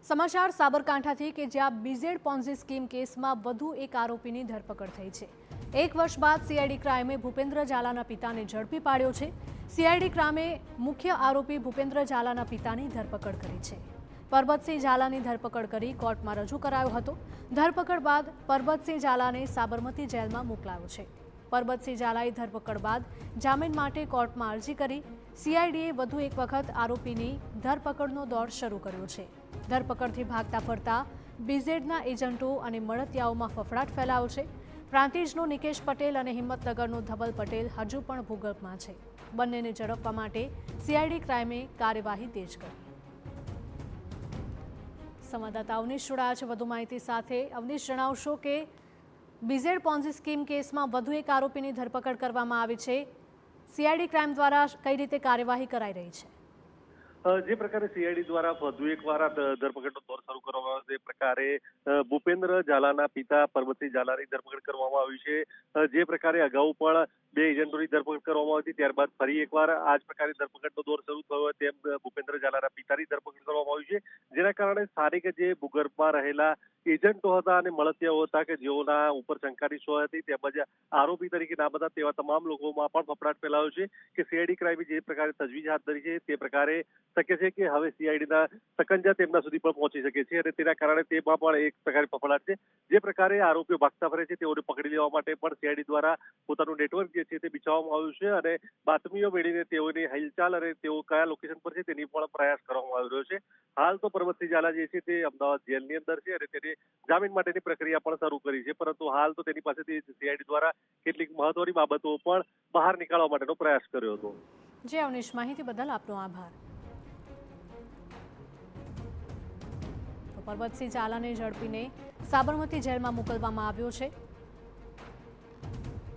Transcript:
સમાચાર સાબરકાંઠાથી કે જ્યાં બીઝેડ પોન્ઝી સ્કીમ કેસમાં વધુ એક આરોપીની ધરપકડ થઈ છે। 1 વર્ષ બાદ સીઆઈડી ક્રાઇમે ભૂપેન્દ્ર ઝાલાના પિતાને ઝડપી પાડ્યો છે। સીઆઈડી ક્રાઇમે મુખ્ય આરોપી ભૂપેન્દ્ર ઝાલાના પિતાની ધરપકડ કરી છે। પરબતસિંહ ઝાલાની ધરપકડ કરી કોર્ટમાં રજૂ કરાયો હતો। ધરપકડ બાદ પરબતસિંહ ઝાલાને સાબરમતી જેલમાં મોકલાયો છે। પરબતસિંહ ઝાલાએ ધરપકડ બાદ જામીન માટે કોર્ટમાં અરજી કરી। સીઆઈડીએ વધુ એક વખત આરોપીની ધરપકડનો દોર શરૂ કર્યો છે। ધરપકડથી ભાગતા ફરતા બીઝેડના એજન્ટો અને મળતિયાઓમાં ફફડાટ ફેલાયો છે। પ્રાંતિજનો નિકેશ પટેલ અને હિંમતનગરનો ધવલ પટેલ હજુ પણ ભૂગર્ભમાં છે। બંનેને ઝડપવા માટે સીઆઈડી ક્રાઇમે કાર્યવાહી તેજ કરી। સંવાદદાતા અવનીશ જોડાયા છે વધુ માહિતી સાથે। અવનીશ, જણાવશો કે બીઝેડ પોન્ઝી સ્કીમ કેસમાં વધુ એક આરોપીની ધરપકડ કરવામાં આવી છે। સીઆઈડી ક્રાઇમ દ્વારા કઈ રીતે કાર્યવાહી કરાઈ રહી છે? જે પ્રકારે સીઆઈડી દ્વારા વધુ એકવાર ધરપકડનો દોર શરૂ કરવામાં આવ્યો તે પ્રકારે ભૂપેન્દ્ર ઝાલાના પિતા પરબતસિંહ ઝાલાની ધરપકડ કરવામાં આવી છે। જે પ્રકારે અગાઉ પણ 2 એજન્ટોની ધરપકડ કરવામાં આવી હતી, ત્યારબાદ ફરી એકવાર આ જ પ્રકારે ધરપકડનો દોર શરૂ થયો તેમ ભૂપેન્દ્ર ઝાલાના પિતાની ધરપકડ કરવામાં આવી છે। જેના કારણે સ્થાનિક જે ભૂગર્ભમાં રહેલા એજન્ટો હતા અને મળતિયાઓ હતા કે જેઓના ઉપર શંકાની શો હતી, તેમજ આરોપી તરીકે નામ હતા તેવા તમામ લોકોમાં પણ ફફડાટ ફેલાયો છે કે સીઆઈડી ક્રાઇમે જે પ્રકારે તજવીજ હાથ ધરી છે તે પ્રકારે શક્ય છે કે હવે સીઆઈડીના સકંજા તેમના સુધી પણ પહોંચી શકે છે અને તેના કારણે તેમાં પણ એક પ્રકારે ફફડાટ છે। જે પ્રકારે આરોપીઓ ભાગતા ફરે છે તેઓને પકડી લેવા માટે પણ સીઆઈડી દ્વારા પોતાનું નેટવર્ક જે છે તે બિછાવવામાં આવ્યું છે અને બાતમીઓ મેળવીને તેઓની હલચાલ અને તેઓ કયા લોકેશન પર છે તેની પણ પ્રયાસ કરવામાં આવી રહ્યો છે। હાલ તો પરબતસિંહ ઝાલા જે છે તે અમદાવાદ જેલની અંદર છે અને તેને જામીન માટેની પ્રક્રિયા પણ શરૂ કરી છે, પરંતુ હાલ તો તેની પાસેથી સીઆઈડી દ્વારા કેટલીક મહત્વની બાબતો પણ બહાર નીકાળવા માટેનો પ્રયાસ કર્યો હતો। જે અવનીશ, માહિતી બદલ આપનો આભાર। પરબતસિંહ ઝાલાને ઝડપીને સાબરમતી જેલમાં મોકલવામાં આવ્યો છે।